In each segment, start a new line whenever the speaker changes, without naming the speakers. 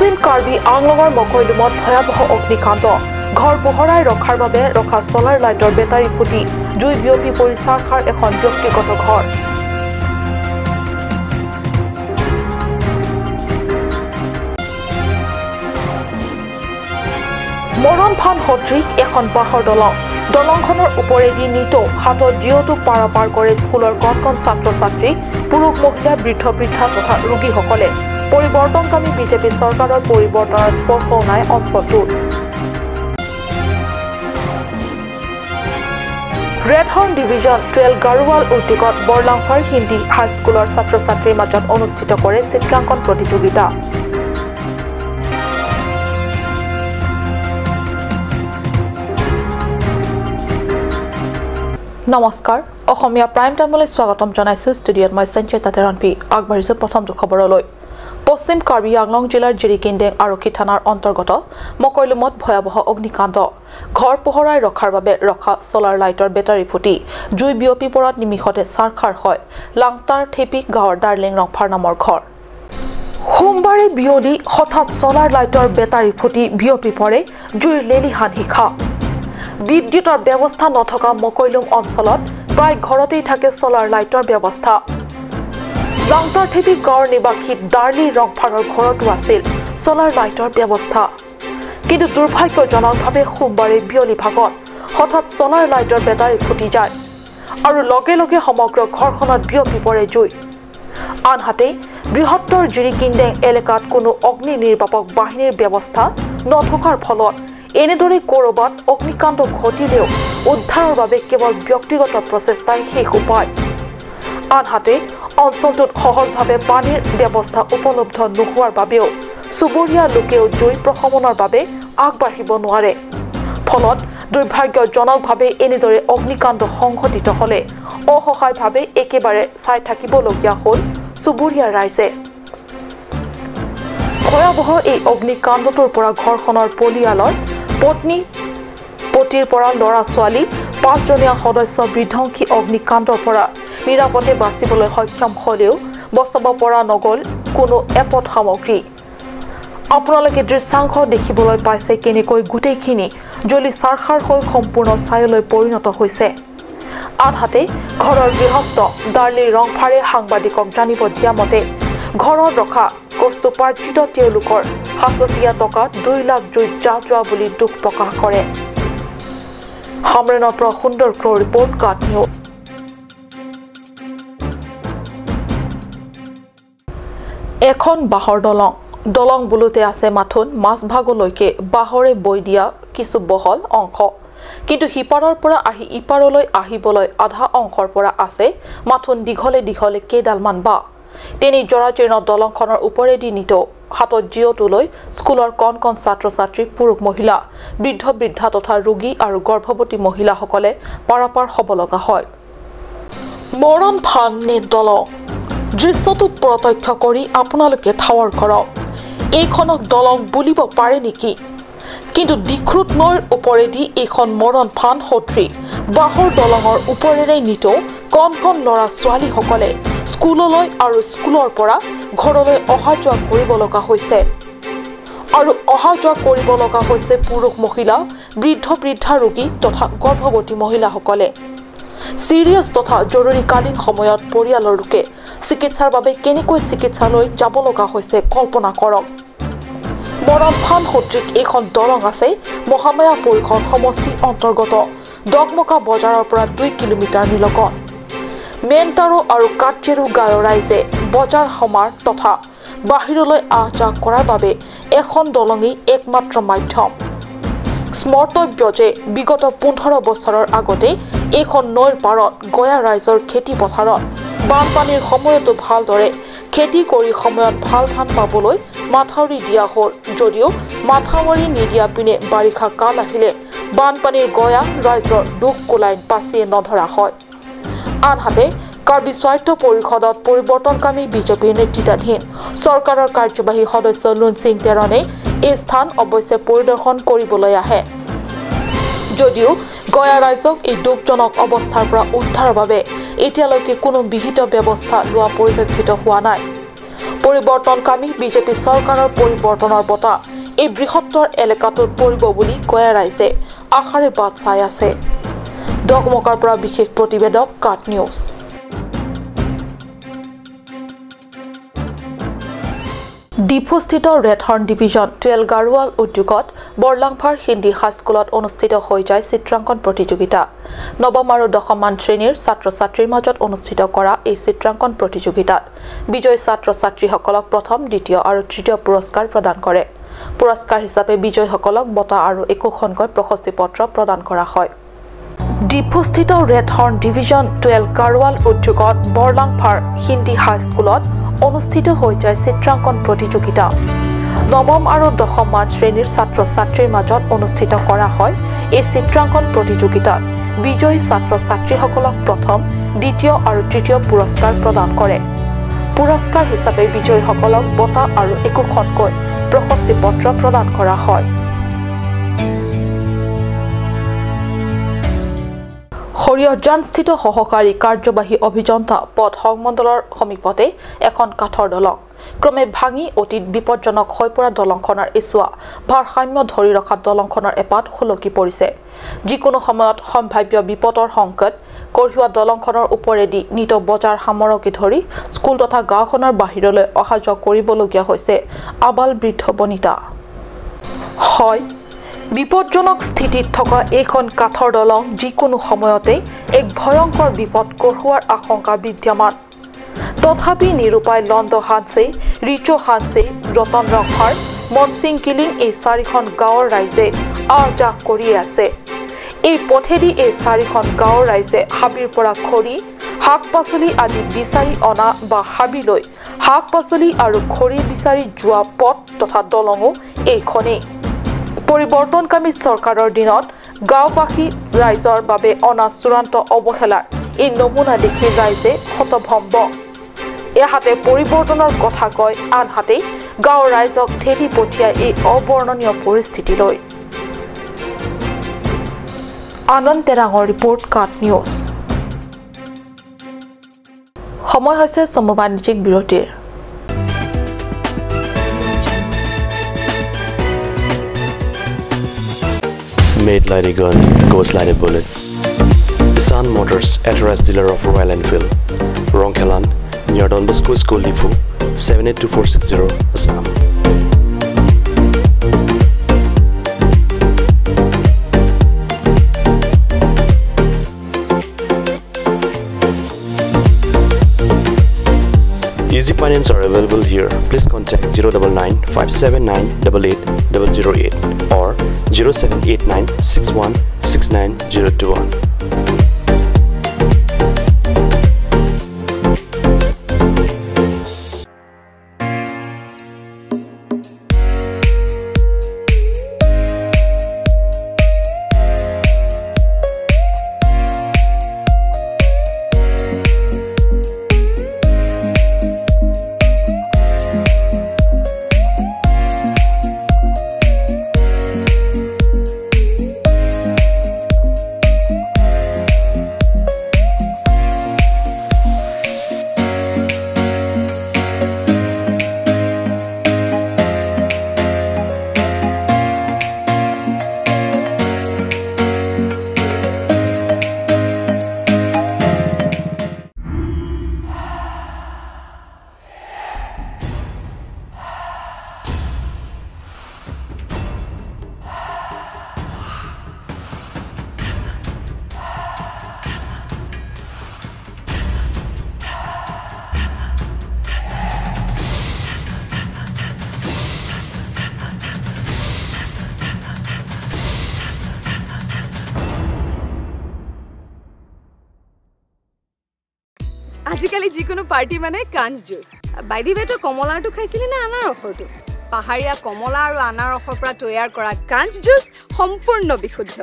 পশ্চিম কাৰ্বি আংলঙৰ মকৈলুমত ভয়াবহ অগ্নিকাণ্ড ঘৰ পোহৰাই ৰখাৰ বাবে ৰখা চলাৰ লাইটৰ বেটাৰী ফুটি জুই বিয়পি পৰি চাৰখাৰ এখন ব্যক্তিগত ঘৰ মৰণ ফান সদৃশ এখন বাহৰ দলংখনৰ ওপৰেদি নিতো হাতত জিঅটো পাৰাপাৰ কৰে স্কুলৰ কণ ছাত্ৰ ছাত্ৰী পুৰুষ মহিলা বৃদ্ধ বৃদ্ধা তথা ৰোগীসকলে পৰিৱৰ্তনকামী বিজেপি চৰকাৰৰ পৰিৱৰ্তনৰ স্পৰ্শ নাই অঞ্চলটোত ৰেড হৰ্ণ ডিভিজন 12 গাৰুৱাল উদ্যোগত বৰলাংফাৰ হিন্দী হাইস্কুলৰ ছাত্ৰ ছাত্ৰীৰ মাজত অনুষ্ঠিত কৰে চিত্ৰাংকন প্ৰতিযোগিতা নমস্কাৰ অসমীয়া প্ৰাইম টাইমলৈ স্বাগতম জনাইছো ষ্টুডিঅ'ত মই সঞ্চয় তাতেৰণপি আগবাঢ়িছো প্ৰথমটো খবৰলৈ পশ্চিম কাৰ্বি আংলং জিলাৰ জিৰিকিণ্ডেং আৰক্ষী থানাৰ অন্তৰ্গত মকৈলুমত ভয়াবহ অগ্নিকাণ্ড ঘৰ পোহৰাই ৰখাৰ বাবে ৰখা চলাৰ লাইটৰ বেটাৰী ফুটি জুই বিয়পি পৰাত নিমিষতে চাৰখাৰ হয় লাংটাৰ থেপিক গাঁৱৰ ডাৰ্লিং ৰংফাৰ নামৰ ঘৰ সোমবাৰে বিয়লি হঠাৎ চলাৰ লাইটৰ বেটাৰী ফুটি বিয়পি পৰে জুইৰ লেলিহান শিখা বিদ্যুতৰ ব্যৱস্থা নথকা মকৈলুম অঞ্চলত প্ৰায় ঘৰতেই থাকে চলাৰ লাইটৰ ব্যৱস্থা লাংটাৰ থেপিক গাঁৱৰ নিবাসী ডাৰ্লি ৰংফাৰৰ ঘৰতো আছিল চলাৰ লাইটৰ ব্যৱস্থা কিন্তু দুৰ্ভাগ্যজনকভাৱে সোমবাৰে বিয়লি ভাগত হঠাৎ চলাৰ লাইটৰ বেটাৰী ফুটি যায় আৰু লগে লগে সমগ্ৰ ঘৰখনত বিয়পি পৰে জুই আনহাতে বৃহত্তৰ জিৰিকিণ্ডেং এলেকাত কোনো অগ্নি নিৰ্বাপক বাহিনীৰ ব্যৱস্থা নথকাৰ ফলত এনেদৰে কৰবাত অগ্নিকাণ্ড ঘটিলেও উদ্ধাৰৰ বাবে কেৱল ব্যক্তিগত প্ৰচেষ্টাই শেষ উপায় আনহাতে অঞ্চলটোত সহজভাৱে পানীৰ ব্যৱস্থা উপলব্ধ নোহোৱাৰ বাবেও চুবুৰীয়া লোকেও জুই প্ৰশমনৰ বাবে আগবাঢ়িব নোৱাৰে ফলত দুৰ্ভাগ্যজনকভাৱে এনেদৰে অগ্নিকাণ্ড সংঘটিত হ'লে অসহায়ভাৱে একেবাৰে চাই থাকিবলগীয়া হ'ল চুবুৰীয়া ৰাইজে ভয়াবহ এই অগ্নিকাণ্ডটোৰ পৰা ঘৰখনৰ পৰিয়ালৰ পতিৰ পৰা ল'ৰা ছোৱালী 5জনীয়া সদস্য বিধ্বংসী অগ্নিকাণ্ডৰ পৰা নিৰাপদে বাচিবলৈ সক্ষম হ'লেও বচাব পৰা নগ'ল কোনো এপদ সামগ্ৰী আপোনালোকে দৃশ্যাংশ দেখিবলৈ পাইছে কেনেকৈ গোটেইখিনি জ্বলি চাৰখাৰ হৈ সম্পূৰ্ণ ছাইলৈ পৰিণত হৈছে আনহাতে ঘৰৰ গৃহস্থ ডাৰ্লি ৰংফাৰে সাংবাদিকক জানিব দিয়া মতে ঘৰত ৰখা কস্তুপাৰ্জিত তেওঁলোকৰ হাজতীয়া টকা 2 লাখ জুইত যোৱা বুলি দুখ প্ৰকাশ কৰে হামৰেনৰ পৰা সুন্দৰ ৰিপৰ্ট কাট নিউজ এখন বাহৰ দলং বুলুতে আছে মাথোন মাছভাগলৈকে বাহৰে বৈ দিয়া কিছু বহল অংশ কিন্তু সিপাৰৰ পৰা আহি ইপাৰলৈ আহিবলৈ আধা অংশৰ পৰা আছে মাথোন দীঘলে কেইডালমান বা তিনি জৰাজীৰ্ণ দলংখনৰ ওপৰেদি নিতো হাতত জিঅটো লৈ স্কুলৰ কণ ছাত্ৰ ছাত্ৰী পুৰুষ মহিলা বৃদ্ধ বৃদ্ধা তথা ৰোগী আৰু গৰ্ভৱতী মহিলাসকলে পাৰাপাৰ হ'ব লগা হয় মৰণ ফান নে দলং দৃশ্যটো প্ৰত্যক্ষ কৰি আপোনালোকে ঠাৱৰ কৰক এইখনক দলং বুলিব পাৰে নেকি কিন্তু দিখ্ৰুত নৈৰ ওপৰেদি এইখন মৰণ ফান সদৃশ বাহৰ দলঙৰ ওপৰেৰে নিতো কণ ল'ৰা ছোৱালীসকলে স্কুললৈ আৰু স্কুলৰ পৰা ঘৰলৈ অহা যোৱা কৰিব লগা হৈছে আৰু অহা যোৱা কৰিব লগা হৈছে পুৰুষ মহিলা বৃদ্ধ বৃদ্ধা ৰোগী তথা গৰ্ভৱতী মহিলাসকলে সিৰিয়াছ তথা জৰুৰীকালীন সময়ত পৰিয়ালৰ লোকে চিকিৎসাৰ বাবে কেনেকৈ চিকিৎসালয় যাব লগা হৈছে কল্পনা কৰক মৰণ ফান সদৃশ এইখন দলং আছে মহামায়া পৰিষদ সমষ্টিৰ অন্তৰ্গত ডগমকা বজাৰৰ পৰা 2 কিলোমিটাৰ নিলগত মেনটাৰো আৰু কাটজেৰু গাঁৱৰ ৰাইজে বজাৰ সমাৰ তথা বাহিৰলৈ আহ যাহ কৰাৰ বাবে এখন দলঙেই একমাত্ৰ মাধ্যম স্মৰ্তব্য যে বিগত 15 বছৰৰ আগতে এইখন নৈৰ পাৰত গয়া ৰাইজৰ খেতি পথাৰত বানপানীৰ সময়তো ভালদৰে খেতি কৰি সময়ত ভাল ধান পাবলৈ মাথাউৰি দিয়া হ'ল যদিও মাথাউৰি নিদিয়া পিনে বাৰিষা কাল আহিলে বানপানীৰ গয়া ৰাইজৰ দুখ কোলাইন পাছিয়ে নধৰা হয় আনহাতে কাৰ্বি স্বায়ত্ত পৰিষদত পৰিৱৰ্তনকামী বিজেপিৰ নেতৃত্বাধীন চৰকাৰৰ কাৰ্যবাহী সদস্য লুন সিং তেৰণে এই স্থান অৱশ্যে পৰিদৰ্শন কৰিবলৈ আহে যদিও গয়া ৰাইজক এই দুখজনক অৱস্থাৰ পৰা উদ্ধাৰৰ বাবে এতিয়ালৈকে কোনো বিহিত ব্যৱস্থা লোৱা পৰিলক্ষিত হোৱা নাই পৰিৱৰ্তনকামী বিজেপি চৰকাৰৰ পৰিৱৰ্তনৰ বঁটা এই বৃহত্তৰ এলেকাটোত পৰিব বুলি কয়া ৰাইজে আশাৰে বাট চাই আছে। ডগমকাৰ পৰা বিশেষ প্ৰতিবেদক কাট নিউজ। ডিফুস্থিত ৰেড হৰ্ণ ডিভিজন 12 গাৰুৱাল উদ্যোগত বৰলাংফাৰ হিন্দী হাইস্কুলত অনুষ্ঠিত হৈ যায় চিত্ৰাংকন প্ৰতিযোগিতা। নৱম আৰু দশমমান শ্ৰেণীৰ ছাত্ৰ-ছাত্ৰীৰ মাজত অনুষ্ঠিত কৰা এই চিত্ৰাংকন প্ৰতিযোগিতাত বিজয়ী ছাত্ৰ-ছাত্ৰীসকলক প্ৰথম, দ্বিতীয় আৰু তৃতীয় পুৰস্কাৰ প্ৰদান কৰে। পুৰস্কাৰ হিচাপে বিজয়ীসকলক বঁটা আৰু একোখনকৈ প্ৰশস্তি পত্ৰ প্ৰদান কৰা হয়। ডিফুস্থিত ৰেড হৰ্ণ ডিভিজন 12 গাৰুৱাল উদ্যোগত বৰলাংফাৰ হিন্দী হাইস্কুলত অনুষ্ঠিত হৈ যায় চিত্ৰাংকন প্ৰতিযোগিতা। নৱম আৰু দশমমান শ্ৰেণীৰ ছাত্ৰ-ছাত্ৰীৰ মাজত অনুষ্ঠিত কৰা হয় এই চিত্ৰাংকন প্ৰতিযোগিতাত বিজয়ী ছাত্ৰ-ছাত্ৰীসকলক প্ৰথম, দ্বিতীয় আৰু তৃতীয় পুৰস্কাৰ প্ৰদান কৰে। পুৰস্কাৰ হিচাপে বিজয়ীসকলক বঁটা আৰু একোখনকৈ প্ৰশস্তি পত্ৰ প্ৰদান কৰা হয়। হৰিয়াজানস্থিত সহকাৰী কাৰ্যবাহী অভিযন্তা পদ সংমণ্ডলৰ সমীপতে এখন কাঠৰ দলং ক্ৰমে ভাঙি অতীত বিপদজনক হৈ পৰা দলংখনৰ এচুৱা ভাৰসাম্য ধৰি ৰখা দলংখনৰ এপাত খুলকি পৰিছে। যিকোনো সময়ত সম্ভাৱ্য বিপদৰ সংকট কঢ়িওৱা দলংখনৰ ওপৰেদি নিত বজাৰ সামৰকে ধৰি স্কুল তথা গাঁওখনৰ বাহিৰলৈ অহা যোৱা কৰিবলগীয়া হৈছে আবাল বৃদ্ধ বনিতা। হয়, বিপদজনক স্থিতিত থকা এইখন কাঠৰ দলং যিকোনো সময়তে এক ভয়ংকৰ বিপদ কঢ়িওৱাৰ আশংকা বিদ্যমান। তথাপি নিৰূপায় লণ্ড হানছে, ৰিচো হানছে, ৰতন ৰংফাৰ, মনসিং কিলিং এই চাৰিখন গাঁৱৰ ৰাইজে আহ-যাহ কৰি আছে। এই পথেদি এই চাৰিখন গাঁৱৰ ৰাইজে হাবিৰ পৰা খৰি, শাক-পাচলি আদি বিচাৰি অনা বা হাবিলৈ শাক-পাচলি আৰু খৰি বিচাৰি যোৱা পথ তথা দলঙো এইখনেই। পৰিৱৰ্তনকামী চৰকাৰৰ দিনত গাঁওবাসী ৰাইজৰ বাবে অনা চূড়ান্ত অৱহেলাৰ এই নমুনা দেখি ৰাইজে হতভম্ব। এহাতে পৰিৱৰ্তনৰ কথা কয়, আনহাতে গাঁৱৰ ৰাইজক ঠেলি পঠিয়াই এই অবৰ্ণনীয় পৰিস্থিতিলৈ। আনন্দ তেৰাঙৰ ৰিপৰ্ট, কাট নিউজ। সময় হৈছে চমু বাণিজ্যিক বিৰতিৰ।
Made like a gun, goes like a bullet. Sun Motors, authorized dealer of Royal Enfield, Rongkhelan, near Don Bosco School, Lifu, 782460, Assam. Easy finance are available here. Please contact 099 579 88 008 or 0789 61 69021.
আজিকালি যিকোনো party মানে কাঞ্চ juice. বাইদি বেটো কমলাটো খাইছিলি না আনাৰসৰটো? পাহাৰীয়া কমলা আৰু আনাৰসৰ পৰা তৈয়াৰ কৰা কাঞ্চ জুচ সম্পূৰ্ণ বিশুদ্ধ।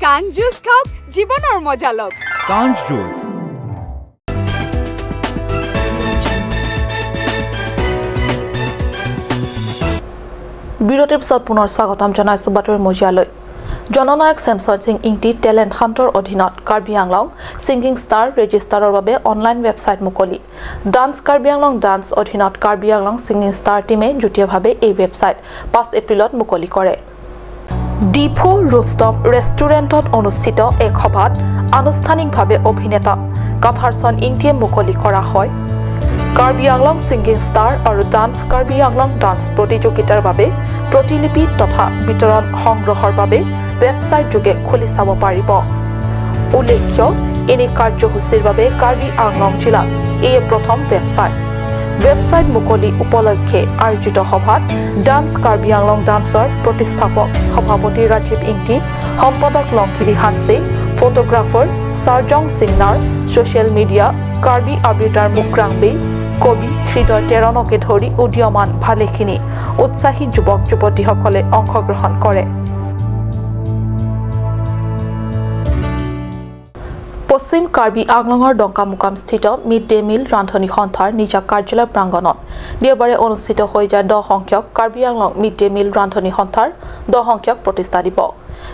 কাঞ্চ জুচ খাওক, জীৱনৰ মজা লওক।
কাঞ্চ জুচ।
বিৰতিৰ পিছত পুনৰ স্বাগতম জনাইছো বাতৰি মজিয়ালৈ। জননায়ক ছেমছন সিং ইংটি টেলেণ্ট হাণ্টৰ অধীনত কাৰ্বি আংলং ছিংগিং ষ্টাৰ ৰেজিষ্টাৰৰ বাবে অনলাইন ৱেবছাইট মুকলি ডান্স কাৰ্বি আংলং ডান্স অধীনত কাৰ্বি আংলং ছিংগিং ষ্টাৰ টীমে যুটীয়াভাৱে এই ৱেবছাইট 5 এপ্ৰিলত মুকলি কৰে ডিফু ৰুফটপ ৰেষ্টুৰেণ্টত অনুষ্ঠিত এক সভাত আনুষ্ঠানিকভাৱে অভিনেতা কাথাৰছন ইংটিয়ে মুকলি কৰা হয় কাৰ্বি আংলং ছিংগিং ষ্টাৰ আৰু ডান্স কাৰ্বি আংলং ডান্স প্ৰতিযোগিতাৰ বাবে প্ৰতিলিপি তথা বিতৰণ সংগ্ৰহৰ বাবে ৱেবছাইট যোগে খুলি চাব পাৰিব উল্লেখ্য এনে কাৰ্যসূচীৰ বাবে কাৰ্বি আংলং জিলাত এই প্ৰথম ৱেবছাইট মুকলি উপলক্ষে আয়োজিত সভাত ডান্স কাৰ্বি আংলং ডান্সৰ প্ৰতিষ্ঠাপক সভাপতি ৰাজীৱ ইংটি সম্পাদক লংকিৰি হানছে ফটোগ্ৰাফাৰ সাৰজং সিংনাৰ ছ'চিয়েল মিডিয়া কাৰ্বি আবৃতাৰ মুক্ৰাংবে কবি হৃদয় তেৰণকে ধৰি উদীয়মান ভালেখিনি উৎসাহী যুৱক যুৱতীসকলে অংশগ্ৰহণ কৰে পশ্চিম কাৰ্বি আংলঙৰ ডংকামুকাম স্থিত মিড ডে মিল ৰান্ধনী সন্থাৰ নিজা কাৰ্যালয় প্ৰাংগণত দেওবাৰে অনুষ্ঠিত হৈ যায় 10 সংখ্যক Karbi Anglong mid day meal ৰান্ধনী সন্থাৰ 10 সংখ্যক প্ৰতিষ্ঠা দিৱস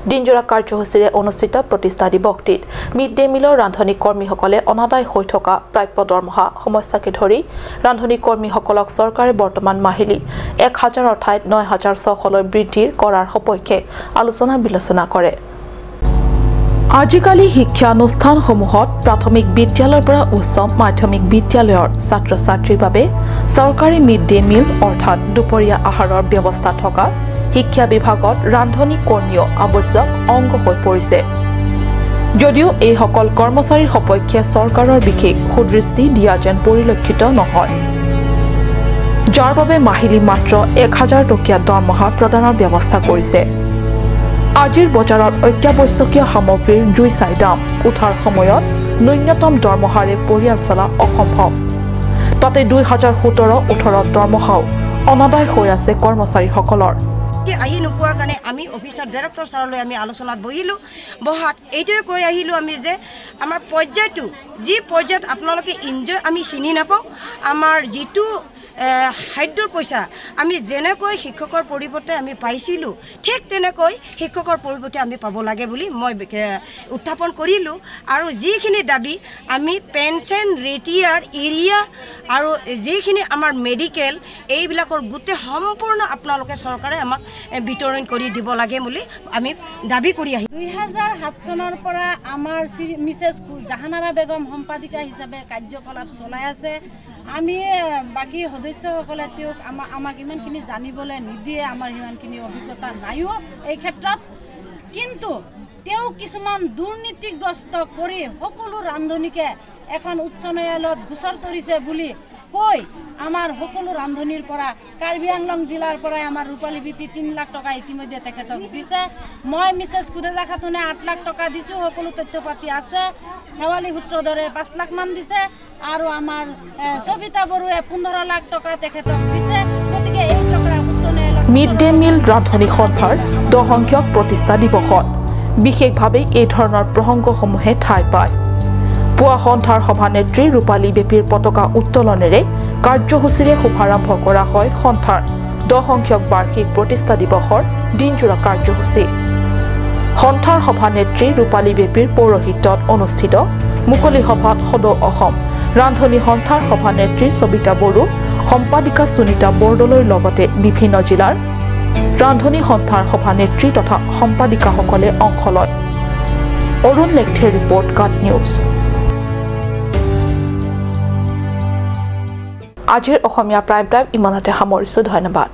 দিনজোৰা কাৰ্যসূচীৰে অনুষ্ঠিত প্ৰতিষ্ঠা দিৱসটিত মিড ডে মিলৰ ৰান্ধনী কৰ্মীসকলে অনাদায় হৈ থকা প্ৰাপ্য দৰমহা সমস্যাকে ধৰি ৰান্ধনী কৰ্মীসকলক চৰকাৰে বৰ্তমান মাহিলী 1000ৰ ঠাইত 9600লৈ বৃদ্ধি কৰাৰ সপক্ষে আলোচনা বিলোচনা কৰে আজিকালি শিক্ষানুষ্ঠানসমূহত প্ৰাথমিক বিদ্যালয়ৰ পৰা উচ্চ মাধ্যমিক বিদ্যালয়ৰ ছাত্ৰ-ছাত্ৰীৰ বাবে চৰকাৰী মিড ডে মিল অৰ্থাৎ দুপৰীয়া আহাৰৰ ব্যৱস্থা থকা শিক্ষা বিভাগত ৰান্ধনী কৰ্মীও আৱশ্যক অংগ হৈ পৰিছে যদিও এই সকল কৰ্মচাৰীৰ সপক্ষে চৰকাৰৰ বিশেষ সুদৃষ্টি দিয়া যেন পৰিলক্ষিত নহয় যাৰ বাবে মাহিলী মাত্ৰ 1000 টকীয়া দৰমহা প্ৰদানৰ ব্যৱস্থা কৰিছে আজিৰ বজাৰত অত্যাৱশ্যকীয় সামগ্ৰীৰ জুই চাই দাম উঠাৰ সময়ত ন্যূনতম দৰমহাৰে পৰিয়াল চলা অসম্ভৱ তাতে 2017-18 দৰমহাও অনাদায় হৈ আছে কৰ্মচাৰীসকলৰ
আহি নোপোৱাৰ কাৰণে আমি অফিচৰ ডাইৰেক্টৰ ছাৰলৈ আমি আলোচনাত বহিলোঁ বহাত এইটোৱে কৈ আহিলোঁ আমি যে আমাৰ পৰ্যায়টো যি পৰ্যায়ত আপোনালোকে এনজয় আমি চিনি নাপাওঁ আমাৰ যিটো খাদ্যৰ পইচা আমি যেনেকৈ শিক্ষকৰ পৰিৱৰ্তে আমি পাইছিলোঁ ঠিক তেনেকৈ শিক্ষকৰ পৰিৱৰ্তে আমি পাব লাগে বুলি মই উত্থাপন কৰিলোঁ আৰু যিখিনি দাবী আমি পেনশ্যন ৰিটায়াৰ এৰিয়া আৰু যিখিনি আমাৰ মেডিকেল এইবিলাকৰ গোটেই সম্পূৰ্ণ আপোনালোকে চৰকাৰে আমাক বিতৰণ কৰি দিব লাগে বুলি আমি দাবী কৰি আহি
2007 চনৰ পৰা আমাৰ মিছেছ জাহানাৰা বেগম সম্পাদিকা হিচাপে কাৰ্যকলাপ চলাই আছে আমি বাকি সদস্যসকলে তেওঁক আমাক ইমানখিনি জানিবলৈ নিদিয়ে আমাৰ ইমানখিনি অভিজ্ঞতা নাইও এই ক্ষেত্ৰত কিন্তু তেওঁ কিছুমান দুৰ্নীতিগ্ৰস্ত কৰি সকলো ৰান্ধনীকে এখন উচ্চ ন্যায়ালয়ত গোচৰ তৰিছে বুলি কৈ আমাৰ সকলো ৰান্ধনীৰ পৰা কাৰ্বি আংলং জিলাৰ পৰা আমাৰ ৰূপালী বিপি 3 লাখ টকা ইতিমধ্যে তেখেতক দিছে মই মিছেছ কুদেজা খাতুনে 8 লাখ টকা দিছোঁ সকলো তথ্য পাতি আছে হেৱালী সূত্ৰ দৰে 5 লাখ মান দিছে আৰু আমাৰ সবিতা বৰুৱে 15 লাখ টকা তেখেতক দিছে গতিকে এই টকা উচ্চ ন্যায়ালয়ত
মিড ডে মিল ৰান্ধনী সন্থাৰ 10 সংখ্যক প্ৰতিষ্ঠা দিৱসত বিশেষভাৱে এই ধৰণৰ প্ৰসংগসমূহে ঠাই পায় পুৱা সন্থাৰ সভানেত্ৰী ৰূপালী বেপীৰ পতাকা উত্তোলনেৰে কাৰ্যসূচীৰে শুভাৰম্ভ কৰা হয় সন্থাৰ 10 সংখ্যক বাৰ্ষিক প্ৰতিষ্ঠা দিৱসৰ দিনজোৰা কাৰ্যসূচী সন্থাৰ সভানেত্ৰী ৰূপালী বেপীৰ পৌৰোহিত্যত অনুষ্ঠিত মুকলি সভাত সদৌ অসম ৰান্ধনী সন্থাৰ সভানেত্ৰী সবিতা বড়ো সম্পাদিকা সুনিতা বৰদলৈৰ লগতে বিভিন্ন জিলাৰ ৰান্ধনী সন্থাৰ সভানেত্ৰী তথা সম্পাদিকাসকলে অংশ লয় অৰুণ লেখথেৰ ৰিপৰ্ট কাট নিউজ আজিৰ অসমীয়া প্ৰাইম টাইম ইমানতে সামৰিছোঁ ধন্যবাদ